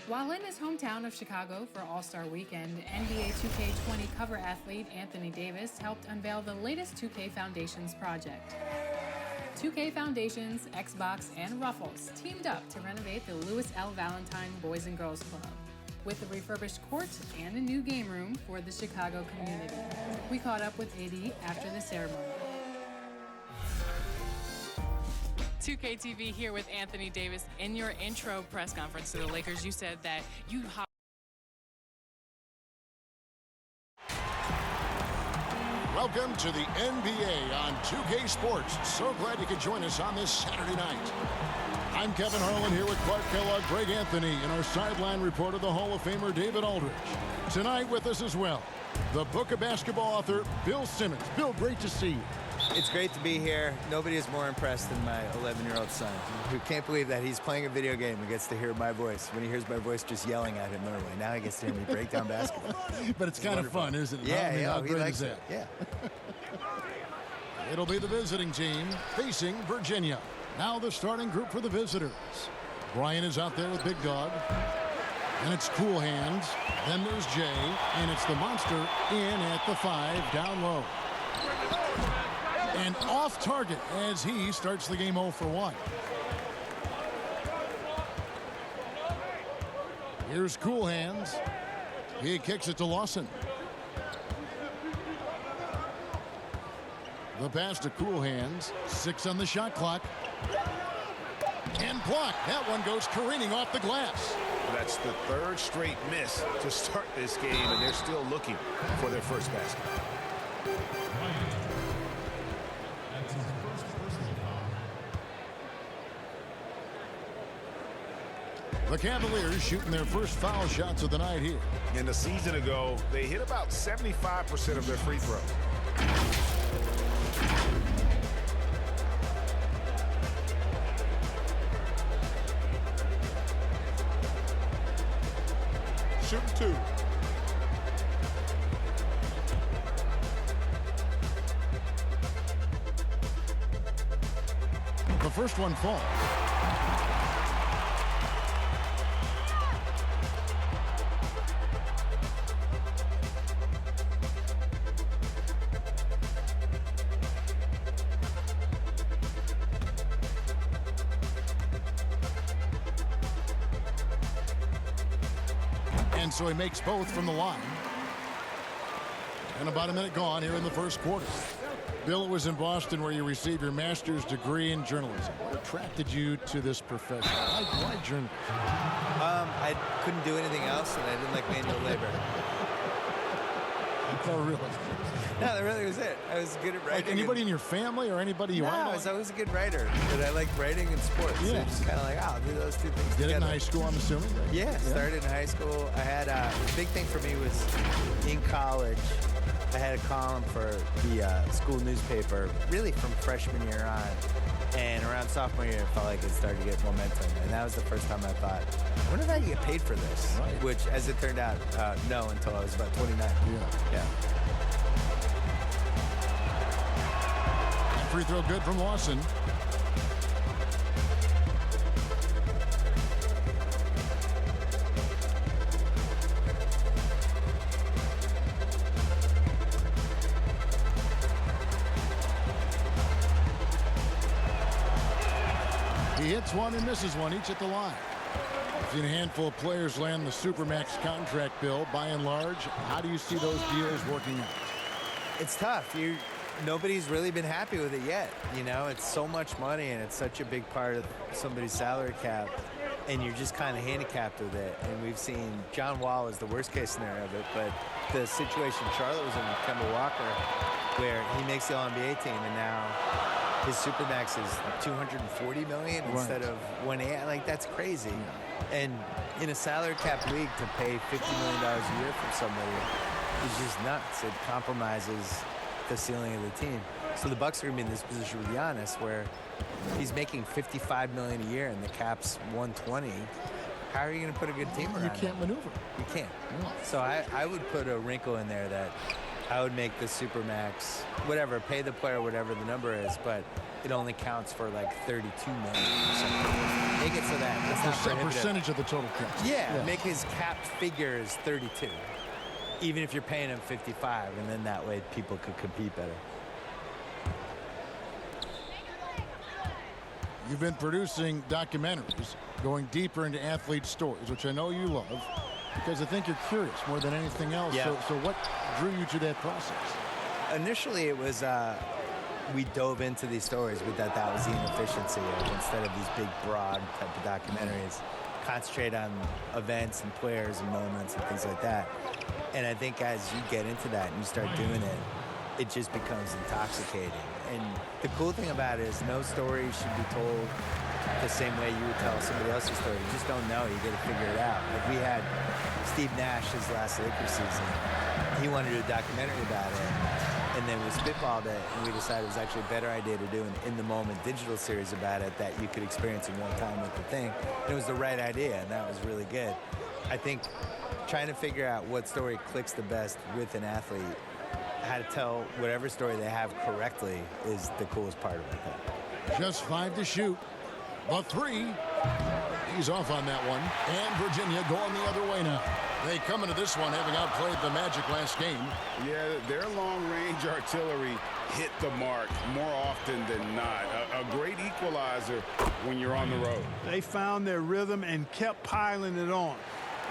While in his hometown of Chicago for All-Star Weekend, NBA 2K20 cover athlete Anthony Davis helped unveil the latest 2K Foundations project. 2K Foundations, Xbox, and Ruffles teamed up to renovate the Louis L. Valentine Boys and Girls Club with a refurbished court and a new game room for the Chicago community. We caught up with AD after the ceremony. 2K TV here with Anthony Davis. In your intro press conference to the Lakers, you said that you Welcome to the NBA on 2K Sports. So glad you could join us on this Saturday night. I'm Kevin Harlan here with Clark Kellogg, Greg Anthony, and our sideline reporter, the Hall of Famer David Aldridge. Tonight with us as well, the Book of Basketball author, Bill Simmons. Bill, great to see you. It's great to be here. Nobody is more impressed than my 11-year-old son, who can't believe that he's playing a video game and gets to hear my voice. When he hears my voice just yelling at him normally, now he gets to hear me break down basketball. But it's kind of fun, isn't it? Yeah, he likes it. Yeah. It'll be the visiting team facing Virginia. Now the starting group for the visitors. Brian is out there with Big Dog. And it's Cool Hands. Then there's Jay. And it's the Monster in at the 5 down low. And off target as he starts the game 0 for 1. Here's Cool Hands. He kicks it to Lawson. The pass to Cool Hands. 6 on the shot clock. And blocked. That one goes careening off the glass. That's the third straight miss to start this game, and they're still looking for their first basket. The Cavaliers shooting their first foul shots of the night here. In the season ago, they hit about 75% of their free throws. Shooting 2. The first one falls. And so he makes both from the line. And about a minute gone here in the first quarter. Bill, it was in Boston where you received your master's degree in journalism. What attracted you to this profession? Why journalism? I couldn't do anything else, and I didn't like manual labor. Oh, really? No, that really was it. I was good at writing. Like anybody in your family or anybody you I was always a good writer, but I liked writing and sports. Yeah. So just kind of like, I'll do those two things Did together. it in high school, I'm assuming? Yeah, started in high school. I had the big thing for me was in college. I had a column for the school newspaper, really from freshman year on. And around sophomore year, it felt like it started to get momentum. And that was the first time I thought, I wonder if I can get paid for this. Right. Which, as it turned out, no, until I was about 29. Yeah. Free throw good from Lawson. He hits one and misses one, each at the line. I've seen a handful of players land the Supermax contract bill. By and large, how do you see those deals working out? It's tough. Nobody's really been happy with it yet. You know, it's so much money and it's such a big part of somebody's salary cap, and you're just kind of handicapped with it. And we've seen John Wall is the worst case scenario of it, but the situation Charlotte was in with Kemba Walker, where he makes the All-NBA team and now his Supermax is $240 million instead of $180. Like, that's crazy. And in a salary cap league, to pay $50 million a year from somebody is just nuts. It compromises the ceiling of the team. So the Bucks are going to be in this position with Giannis, where he's making $55 million a year and the cap's $120. How are you going to put a good team around You can't maneuver. You can't. No. So I would put a wrinkle in there that I would make the Supermax, whatever, pay the player whatever the number is, but it only counts for like 32 million or something. Make it so that it's not prohibitive. Percentage of the total cap. Yeah, make his capped figure is 32, even if you're paying him 55, and then that way people could compete better. You've been producing documentaries, going deeper into athlete stories, which I know you love, because I think you're curious more than anything else. Yeah. So what drew you to that process? Initially, it was we dove into these stories. We thought that was the inefficiency of, instead of these big, broad type of documentaries, concentrate on events and players and moments and things like that. And I think as you get into that and you start doing it, it just becomes intoxicating. And the cool thing about it is no story should be told the same way you would tell somebody else's story. You just don't know. You got to figure it out. Like we had Steve Nash his last Lakers season. He wanted to do a documentary about it. And then we spitballed it, and we decided it was actually a better idea to do an in-the-moment digital series about it that you could experience in one time with the thing. And it was the right idea, and that was really good. I think trying to figure out what story clicks the best with an athlete, how to tell whatever story they have correctly is the coolest part of it. Just 5 to shoot. The 3. He's off on that one. And Virginia going the other way now. They come into this one having outplayed the Magic last game. Yeah, their long-range artillery hit the mark more often than not. A great equalizer when you're on the road. They found their rhythm and kept piling it on.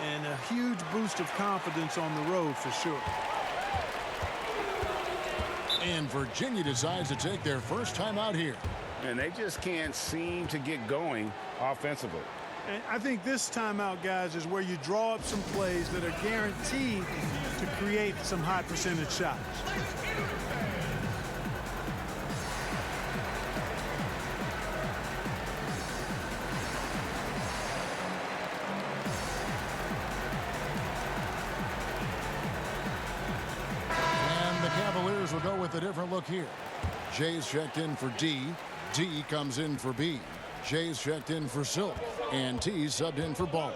And a huge boost of confidence on the road for sure. And Virginia decides to take their first time out here. And they just can't seem to get going offensively. And I think this timeout, guys, is where you draw up some plays that are guaranteed to create some high percentage shots. And the Cavaliers will go with a different look here. Jay's checked in for D. D comes in for B. Jay's checked in for Silk. And T subbed in for Ball.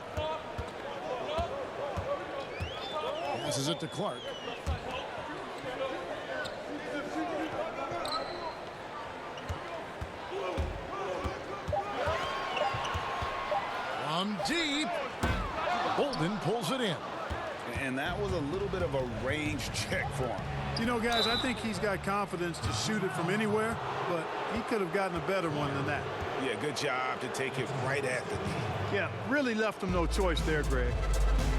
Passes it to Clark. From deep. Bolden pulls it in. And that was a little bit of a range check for him. You know, guys, I think he's got confidence to shoot it from anywhere, but he could have gotten a better one than that. Yeah, good job to take it right at the knee. Yeah, really left him no choice there, Greg.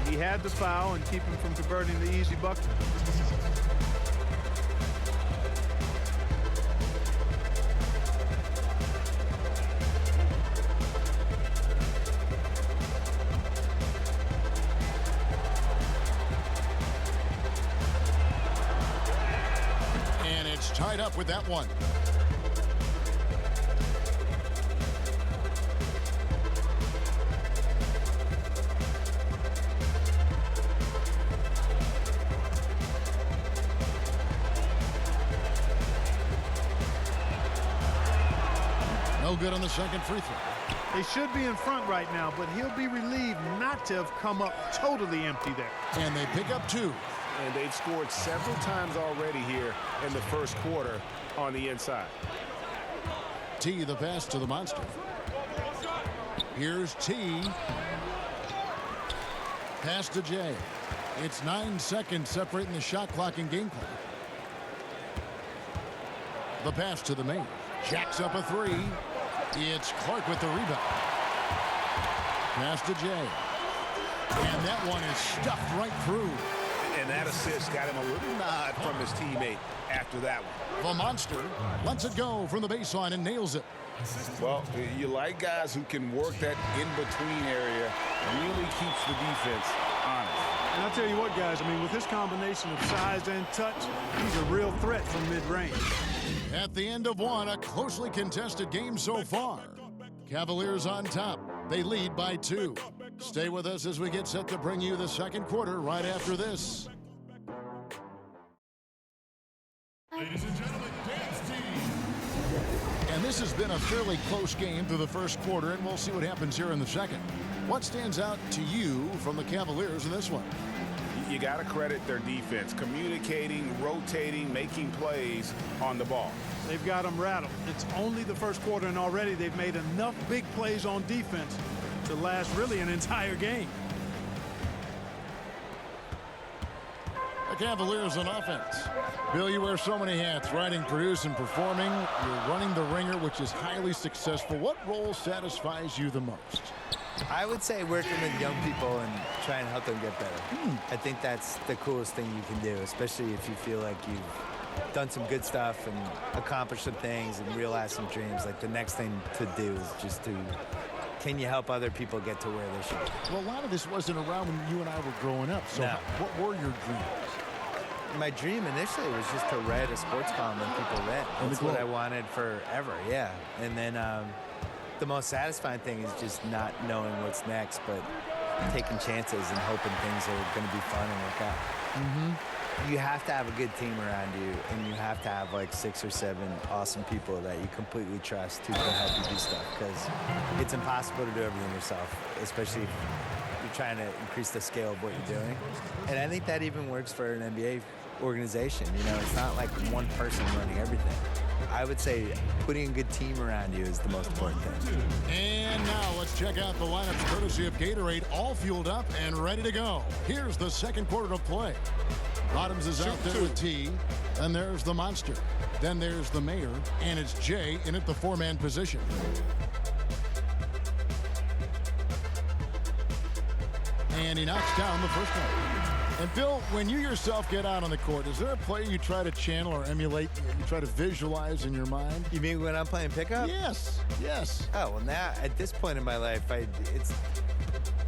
He had to foul and keep him from converting the easy bucket. And it's tied up with that one. No good on the second free throw. They should be in front right now, but he'll be relieved not to have come up totally empty there. And they pick up 2. And they've scored several times already here in the first quarter on the inside. T the pass to the monster. Here's T. Pass to J. It's 9 seconds separating the shot clock and game clock. The pass to the main. Jacks up a 3. It's Clark with the rebound. Pass to J. And that one is stuffed right through. And that assist got him a little nod from his teammate after that one. The monster lets it go from the baseline and nails it. Well, you like guys who can work that in-between area, really keeps the defense honest. And I'll tell you what, guys, I mean, with this combination of size and touch, he's a real threat from mid-range. At the end of one, a closely contested game so far. Cavaliers on top. They lead by 2. Stay with us as we get set to bring you the second quarter right after this. Ladies and gentlemen, dance team. And this has been a fairly close game through the first quarter, and we'll see what happens here in the second. What stands out to you from the Cavaliers in this one? you got to credit their defense, communicating, rotating, making plays on the ball. They've got them rattled. It's only the first quarter, and already they've made enough big plays on defense to last really an entire game. The Cavaliers on offense. Bill, you wear so many hats, writing, producing, performing. You're running the ringer, which is highly successful. What role satisfies you the most? I would say working with young people and trying to help them get better. I think that's the coolest thing you can do, especially if you feel like you've done some good stuff and accomplished some things and realized some dreams. Like, the next thing to do is just to, can you help other people get to where they should be? Well, a lot of this wasn't around when you and I were growing up. So No. what were your dreams? My dream initially was just to write a sports column that people read. That's what I wanted forever, yeah. And then the most satisfying thing is just not knowing what's next, but taking chances and hoping things are going to be fun and work out. You have to have a good team around you, and you have to have like 6 or 7 awesome people that you completely trust who can help you do stuff, because it's impossible to do everything yourself, especially if you're trying to increase the scale of what you're doing. And I think that even works for an NBA organization. You know, it's not like one person running everything. I would say putting a good team around you is the most important thing. And now let's check out the lineups courtesy of Gatorade, all fueled up and ready to go. Here's the second quarter of play. Bottoms is out there with T, and there's the Monster. Then there's the Mayor, and it's Jay in at the 4-man position. And he knocks down the first one. And Bill, when you yourself get out on the court, is there a play you try to channel or emulate, you try to visualize in your mind? You mean when I'm playing pickup? Yes, yes. Oh, well, now, at this point in my life, it's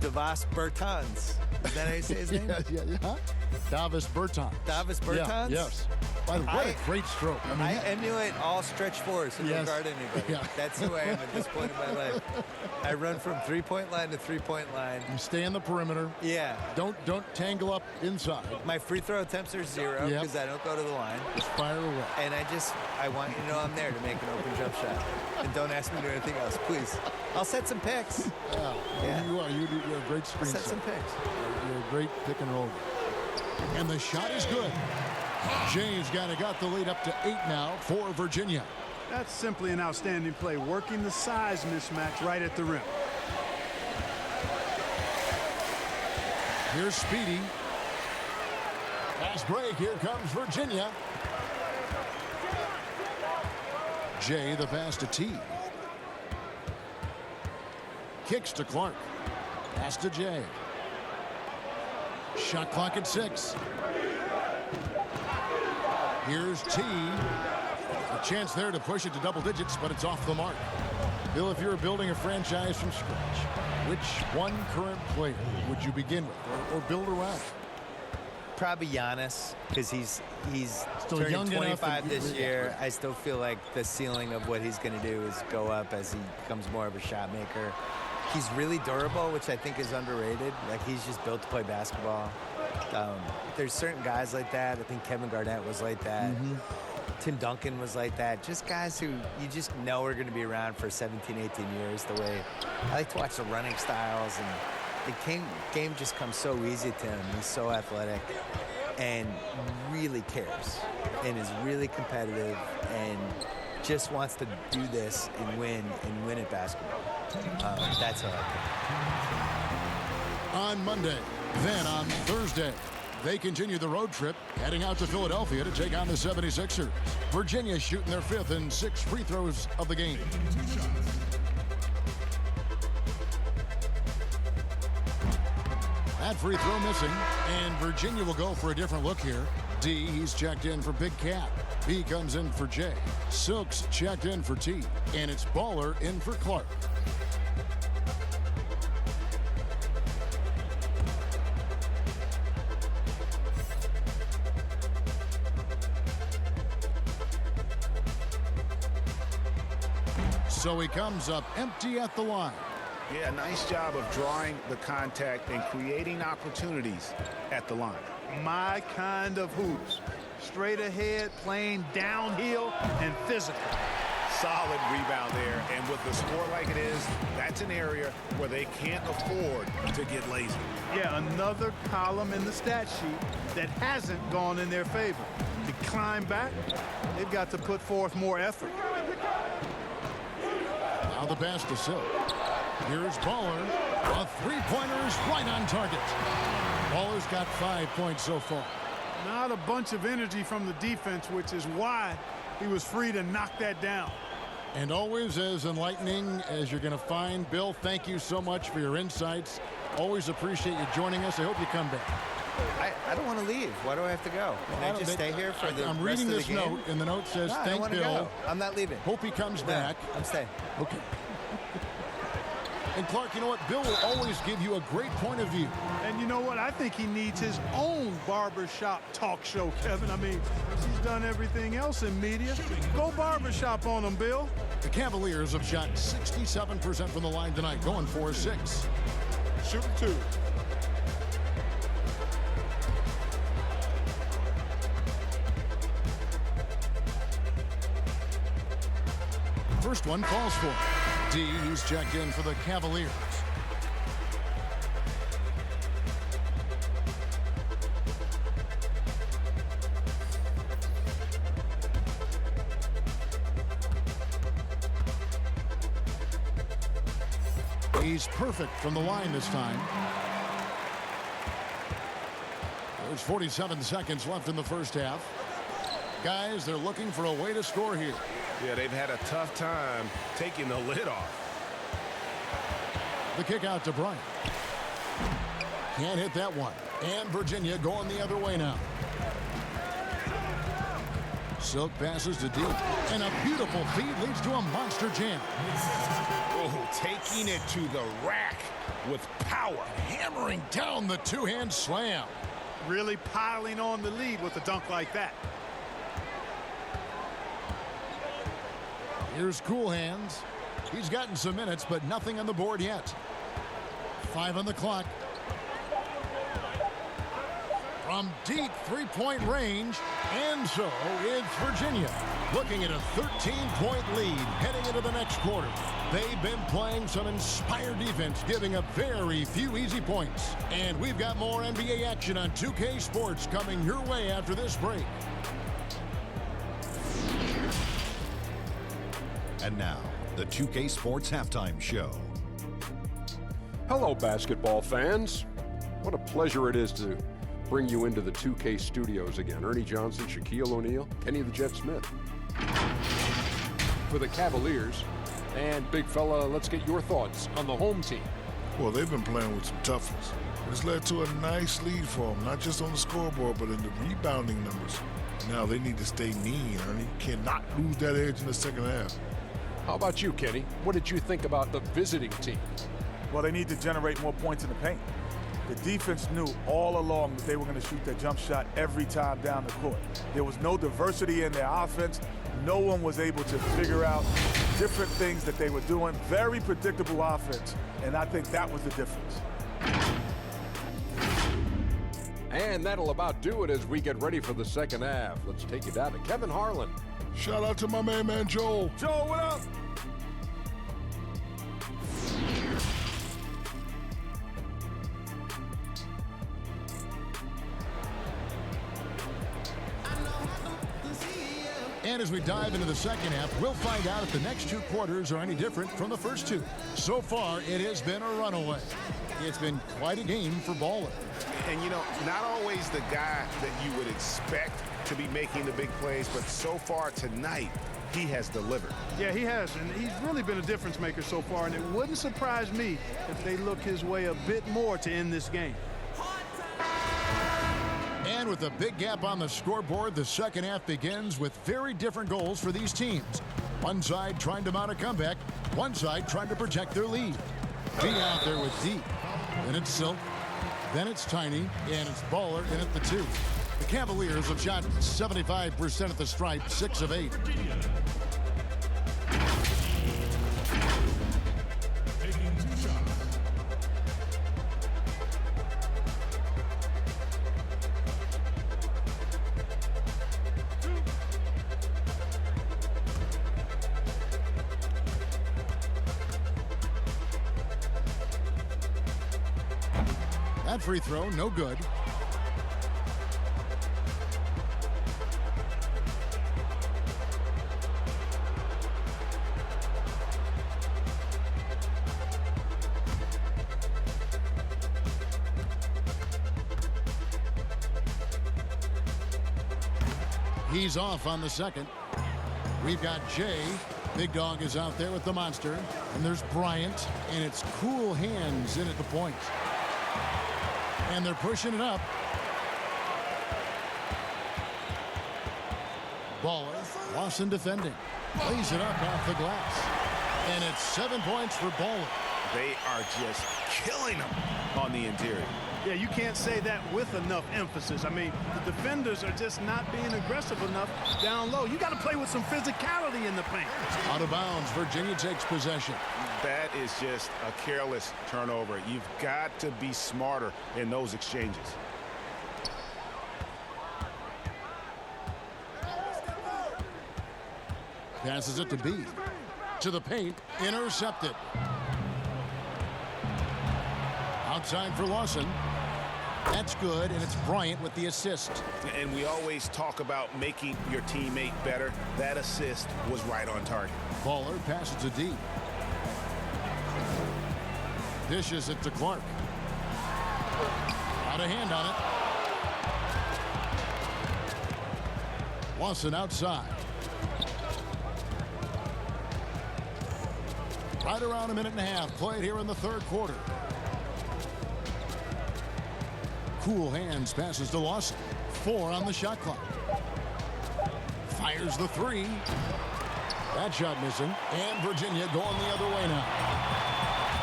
Davis Bertans. Is that how you say his name? Yeah. Davis Bertans. Davis Bertans? Yeah, yes. By the way, what a great stroke. I emulate all stretch fours who don't guard anybody. Yeah. That's who I am at this point in my life. I run from three-point line to three-point line. You stay in the perimeter. Yeah. Don't tangle up inside. My free throw attempts are 0 because I don't go to the line. Just fire away. And I want you to know I'm there to make an open jump shot. And don't ask me to do anything else, please. I'll set some picks. Yeah. You are. You're a great screen Set some picks. You're a great pick and roll. And the shot is good. James got the lead up to 8 now for Virginia. That's simply an outstanding play, working the size mismatch right at the rim. Here's Speedy. Fast break. Here comes Virginia. Jay, the pass to T. Kicks to Clark. Pass to Jay. Shot clock at 6. Here's T. A chance there to push it to double digits, but it's off the mark. Bill, if you're building a franchise from scratch, which one current player would you begin with or build around? Probably Giannis, because he's Still turning young 25 this enough. year. I still feel like the ceiling of what he's going to do is go up as he becomes more of a shot maker. He's really durable, which I think is underrated. Like, he's just built to play basketball. There's certain guys like that. I think Kevin Garnett was like that. Tim Duncan was like that. Just guys who you just know are going to be around for 17, 18 years. The way I like to watch the running styles, and the game just comes so easy to him. He's so athletic and really cares and is really competitive and just wants to do this and win at basketball. That's how I think. On Monday, then on Thursday, they continue the road trip, heading out to Philadelphia to take on the 76ers. Virginia shooting their 5th and 6 free throws of the game. That free throw missing, and Virginia will go for a different look here. D, he's checked in for Big Cat. B comes in for J. Silks checked in for T, and it's Baller in for Clark. So he comes up empty at the line. Yeah, nice job of drawing the contact and creating opportunities at the line. My kind of hoops. Straight ahead, playing downhill, and physical. Solid rebound there. And with the score like it is, that's an area where they can't afford to get lazy. Yeah, another column in the stat sheet that hasn't gone in their favor. To climb back, they've got to put forth more effort. Now the pass to Silk. Here's Baller. A three-pointer is right on target. Baller's got 5 points so far. Not a bunch of energy from the defense, which is why he was free to knock that down. And always as enlightening as you're going to find. Bill, thank you so much for your insights. Always appreciate you joining us. I hope you come back. I don't want to leave. Why do I have to go? Can I just stay here for the I'm rest reading of the this game? note, and the note says, No, I don't thank want to Bill. go. I'm not leaving. Hope he comes back. I'm staying. Okay. And Clark, you know what? Bill will always give you a great point of view. And you know what? I think he needs his own barbershop talk show, Kevin. I mean, he's done everything else in media. Go barbershop on him, Bill. The Cavaliers have shot 67% from the line tonight, going 4-6. Shoot 2. First one falls for D. He's checked in for the Cavaliers. He's perfect from the line this time. There's 47 seconds left in the first half. Guys, they're looking for a way to score here. Yeah, they've had a tough time taking the lid off. The kick out to Bryant. Can't hit that one. And Virginia going the other way now. Silk passes to D. And a beautiful feed leads to a monster jam. Oh, taking it to the rack with power. Hammering down the two-hand slam. Really piling on the lead with a dunk like that. Here's Cool Hands. He's gotten some minutes, but nothing on the board yet. 5 on the clock. From deep three-point range, and so it's Virginia looking at a 13-point lead heading into the next quarter. They've been playing some inspired defense, giving up very few easy points. And we've got more NBA action on 2K Sports coming your way after this break. And now, the 2K Sports Halftime Show. Hello, basketball fans. What a pleasure it is to bring you into the 2K studios again. Ernie Johnson, Shaquille O'Neal, Kenny the Jet Smith. For the Cavaliers. And, big fella, let's get your thoughts on the home team. Well, they've been playing with some toughness. It's led to a nice lead for them, not just on the scoreboard, but in the rebounding numbers. Now they need to stay mean, Ernie. Cannot lose that edge in the second half. How about you, Kenny? What did you think about the visiting team? Well, they need to generate more points in the paint. The defense knew all along that they were going to shoot that jump shot every time down the court. There was no diversity in their offense. No one was able to figure out different things that they were doing. Very predictable offense, and I think that was the difference. And that'll about do it as we get ready for the second half. Let's take you down to Kevin Harlan. Shout out to my main man, Joel. Joel, what up? And as we dive into the second half, we'll find out if the next two quarters are any different from the first two. So far, it has been a runaway. It's been quite a game for Baller. And, you know, not always the guy that you would expect to be making the big plays, but so far tonight, he has delivered. Yeah, he has, and he's really been a difference maker so far, and it wouldn't surprise me if they look his way a bit more to end this game. And with a big gap on the scoreboard, the second half begins with very different goals for these teams. One side trying to mount a comeback, one side trying to protect their lead. D out there with D. Then it's Silk, then it's Tiny, and it's Baller in at the 2. The Cavaliers have shot 75% at the stripe, 6 of 8. Taking 2 shots. That free throw, no good. He's off on the second. We've got Jay. Big Dog is out there with the monster. And there's Bryant. And it's cool hands in at the point. And they're pushing it up. Baller. Lawson defending. Lays it up off the glass. And it's 7 points for Baller. They are just killing them on the interior. Yeah, you can't say that with enough emphasis. I mean, the defenders are just not being aggressive enough down low. You got to play with some physicality in the paint. Out of bounds, Virginia takes possession. That is just a careless turnover. You've got to be smarter in those exchanges. Passes it to B. To the paint, intercepted. Outside for Lawson. That's good, and it's Bryant with the assist. And we always talk about making your teammate better. That assist was right on target. Baller passes to D. Dishes it to Clark. Out of hand on it. Lawson outside. Right around a minute and a half played here in the third quarter. Cool hands passes to Lawson. 4 on the shot clock. Fires the 3. That shot missing. And Virginia going the other way now.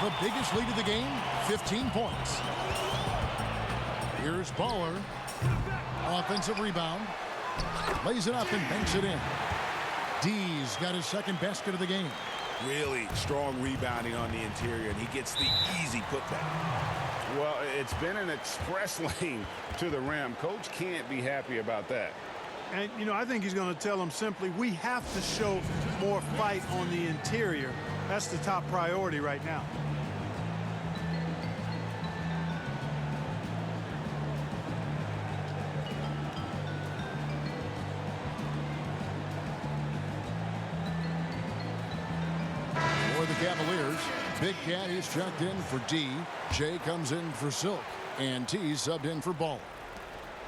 The biggest lead of the game, 15 points. Here's Baller. Offensive rebound. Lays it up and banks it in. D's got his second basket of the game. Really strong rebounding on the interior, and he gets the easy putback. Well, it's been an express lane to the rim. Coach can't be happy about that. And, you know, I think he's going to tell them simply, we have to show more fight on the interior. That's the top priority right now. For the Cavaliers, Big Cat is checked in for D. Jay comes in for Silk. And T subbed in for Ball.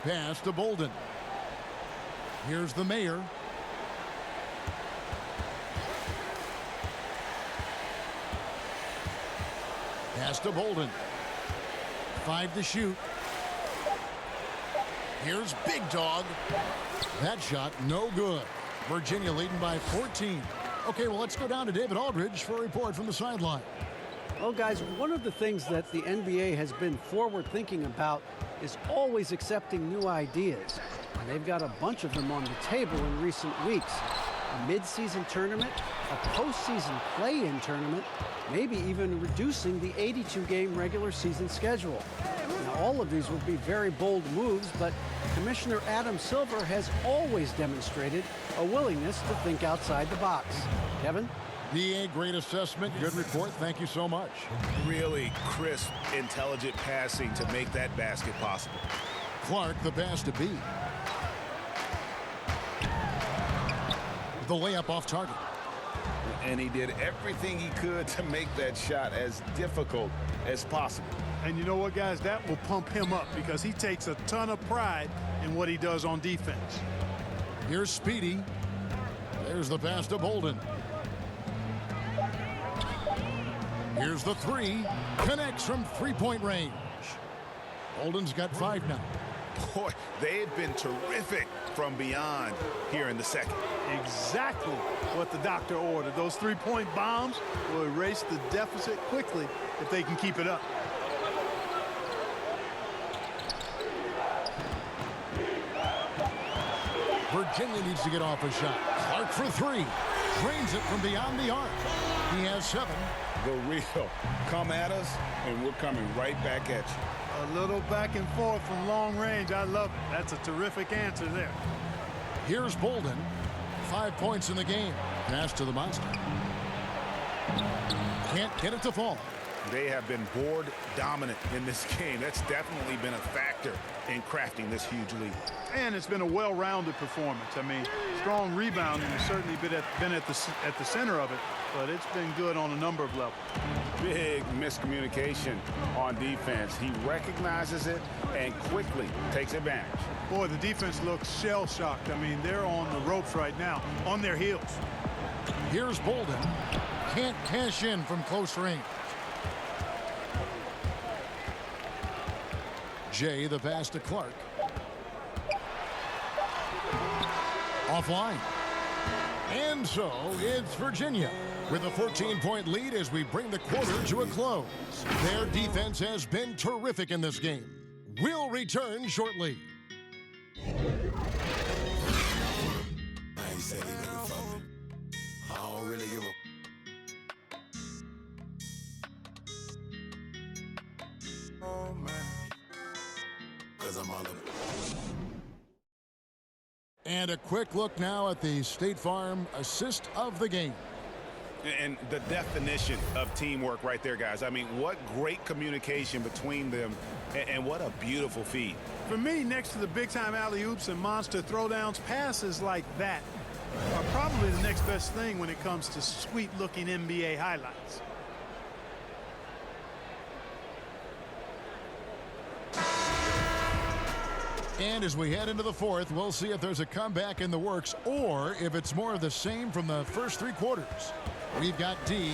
Pass to Bolden. Here's the Mayor. Pass to Bolden. 5 to shoot. Here's Big Dog. That shot no good. Virginia leading by 14. Okay, well, let's go down to David Aldridge for a report from the sideline. Well, guys, one of the things that the NBA has been forward thinking about is always accepting new ideas. And they've got a bunch of them on the table in recent weeks. A mid-season tournament, a postseason play-in tournament, maybe even reducing the 82-game regular season schedule. Now, all of these would be very bold moves, but Commissioner Adam Silver has always demonstrated a willingness to think outside the box. Kevin? DA, great assessment, good report. Thank you so much. Really crisp, intelligent passing to make that basket possible. Clark, the pass to B. The layup off target. And he did everything he could to make that shot as difficult as possible. And you know what, guys? That will pump him up because he takes a ton of pride in what he does on defense. Here's Speedy. There's the pass to Bolden. Here's the 3. Connects from three-point range. Bolden's got 5 now. Boy, they have been terrific from beyond here in the second. Exactly what the doctor ordered. Those three-point bombs will erase the deficit quickly if they can keep it up. Virginia needs to get off a shot. Clark for 3. Drains it from beyond the arc. He has 7. The real. Come at us, and we're coming right back at you. A little back and forth from long range. I love it. That's a terrific answer there. Here's Bolden. 5 points in the game. Pass to the monster. Can't get it to fall. They have been board dominant in this game. That's definitely been a factor in crafting this huge lead. And it's been a well-rounded performance. I mean, strong rebounding has certainly been at the center of it, but it's been good on a number of levels. Big miscommunication on defense. He recognizes it and quickly takes advantage. Boy, the defense looks shell-shocked. I mean, they're on the ropes right now, on their heels. Here's Bolden. Can't cash in from close range. Jay, the pass to Clark. Offline. And so it's Virginia with a 14-point lead as we bring the quarter to a close. Their defense has been terrific in this game. We'll return shortly. I ain't say they nigga fuck me. I don't really give a... Oh, man. Cause I'm all up. And a quick look now at the State Farm assist of the game. And the definition of teamwork right there, guys. I mean, what great communication between them, and what a beautiful feed. For me, next to the big-time alley-oops and monster throwdowns, passes like that are probably the next best thing when it comes to sweet-looking NBA highlights. And as we head into the fourth, we'll see if there's a comeback in the works or if it's more of the same from the first three quarters. We've got D.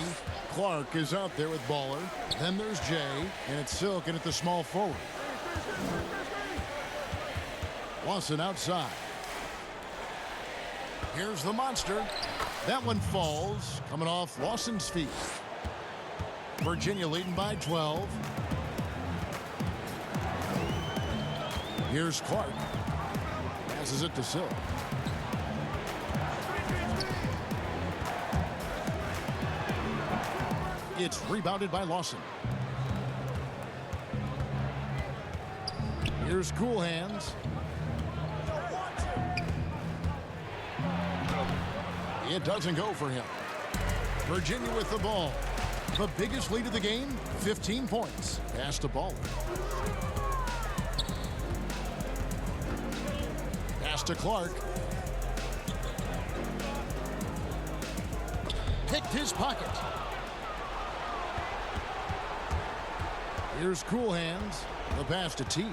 Clark is out there with Baller. Then there's Jay, and it's Silk in at the small forward. Lawson outside. Here's the monster. That one falls, coming off Lawson's feet. Virginia leading by 12. Here's Clark. Passes it to Silk. It's rebounded by Lawson. Here's Cool Hands. It doesn't go for him. Virginia with the ball. The biggest lead of the game, 15 points. Pass to Baller. Pass to Clark. Picked his pocket. Here's Cool Hands. The pass to T.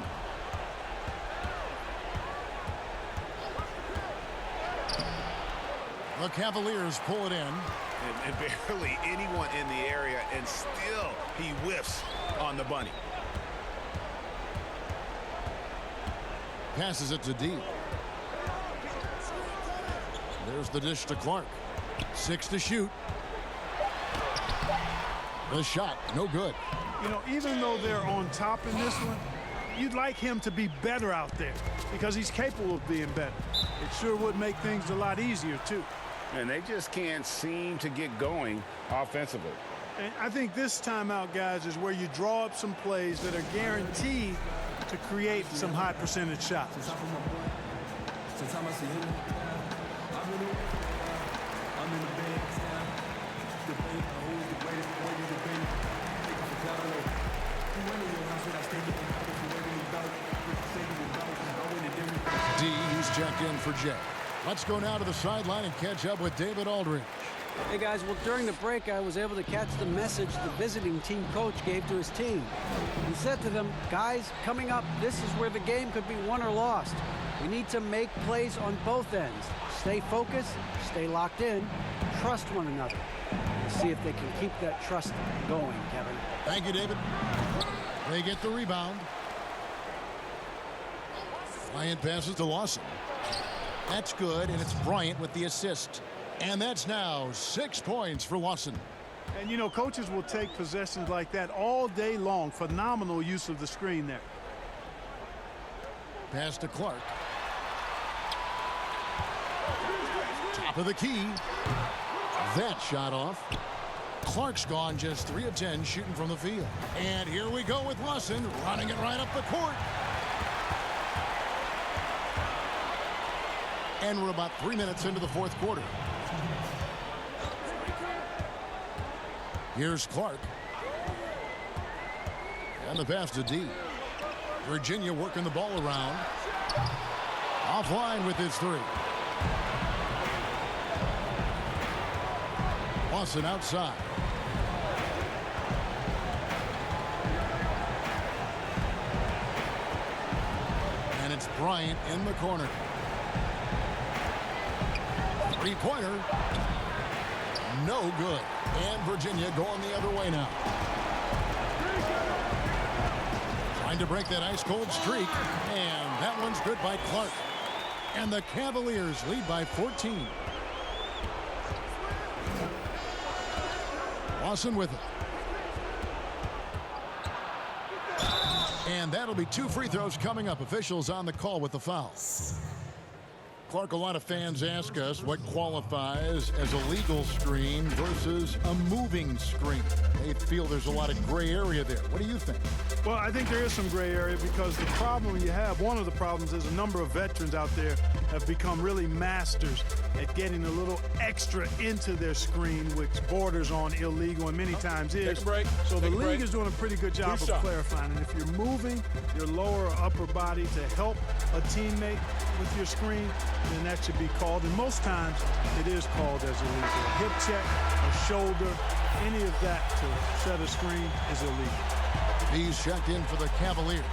The Cavaliers pull it in. And barely anyone in the area, and still he whiffs on the bunny. Passes it to D. There's the dish to Clark. 6 to shoot. The shot, no good. You know, even though they're on top in this one, you'd like him to be better out there because he's capable of being better. It sure would make things a lot easier, too. And they just can't seem to get going offensively. And I think this timeout, guys, is where you draw up some plays that are guaranteed to create some high percentage shots. D, he's checked in for Jay. Let's go now to the sideline and catch up with David Aldridge. Hey guys, well during the break I was able to catch the message the visiting team coach gave to his team. He said to them, guys, coming up, this is where the game could be won or lost. We need to make plays on both ends. Stay focused, stay locked in, trust one another. And see if they can keep that trust going, Kevin. Thank you, David. They get the rebound. Bryant passes to Lawson. That's good, and it's Bryant with the assist. And that's now 6 points for Lawson. And, you know, coaches will take possessions like that all day long. Phenomenal use of the screen there. Pass to Clark. Top of the key. That shot off. Clark's gone just 3 of 10 shooting from the field. And here we go with Lawson running it right up the court. And we're about 3 minutes into the fourth quarter. Here's Clark. And the pass to D. Virginia working the ball around. Offline with his three. Lawson outside. And it's Bryant in the corner. Three-pointer. No good. And Virginia going the other way now. Trying to break that ice-cold streak. And that one's good by Clark. And the Cavaliers lead by 14. Lawson with it. And that'll be 2 free throws coming up. Officials on the call with the foul. Clark, a lot of fans ask us what qualifies as a legal screen versus a moving screen. They feel there's a lot of gray area there. What do you think? Well, I think there is some gray area because the problem you have, one of the problems is a number of veterans out there have become really masters at getting a little extra into their screen, which borders on illegal and many times is. Take a break. So the Take a league break. is doing a pretty good job of clarifying. And if you're moving your lower or upper body to help a teammate with your screen, then that should be called. And most times it is called as illegal. A hip check, a shoulder, any of that to set a screen is illegal. He's checked in for the Cavaliers.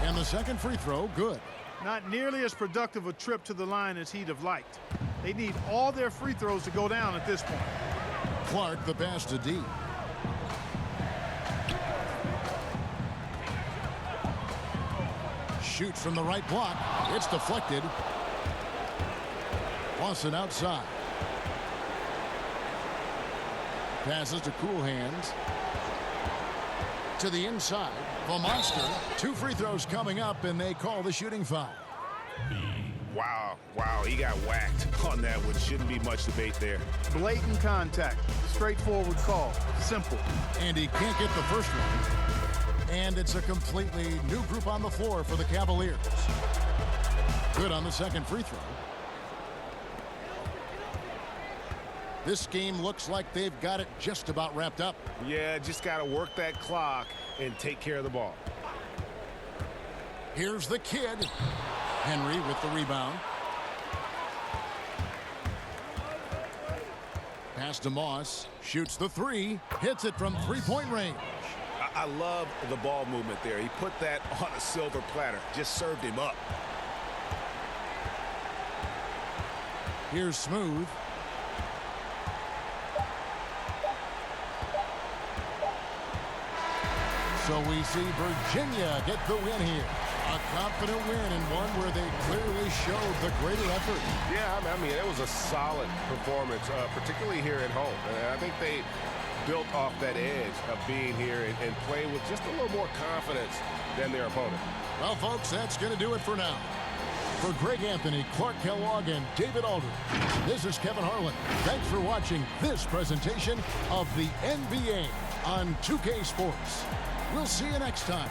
And the second free throw, good. Not nearly as productive a trip to the line as he'd have liked. They need all their free throws to go down at this point. Clark, the pass to D. Shoots from the right block. It's deflected. Lawson outside. Passes to Cool Hands. To the inside. The monster. 2 free throws coming up, and they call the shooting foul. Wow, he got whacked on that one. Shouldn't be much debate there. Blatant contact. Straightforward call. Simple. And he can't get the first one. And it's a completely new group on the floor for the Cavaliers. Good on the second free throw. This game looks like they've got it just about wrapped up. Yeah, just got to work that clock and take care of the ball. Here's the kid. Henry with the rebound. Pass to Moss. Shoots the three. Hits it from three-point range. I love the ball movement there. He put that on a silver platter. Just served him up. Here's Smooth. So we see Virginia get the win here. A confident win and one where they clearly showed the greater effort. Yeah, I mean, it was a solid performance, particularly here at home. And I think they built off that edge of being here and play with just a little more confidence than their opponent. Well, folks, that's going to do it for now. For Greg Anthony, Clark Kellogg, and David Aldridge, this is Kevin Harlan. Thanks for watching this presentation of the NBA on 2K Sports. We'll see you next time.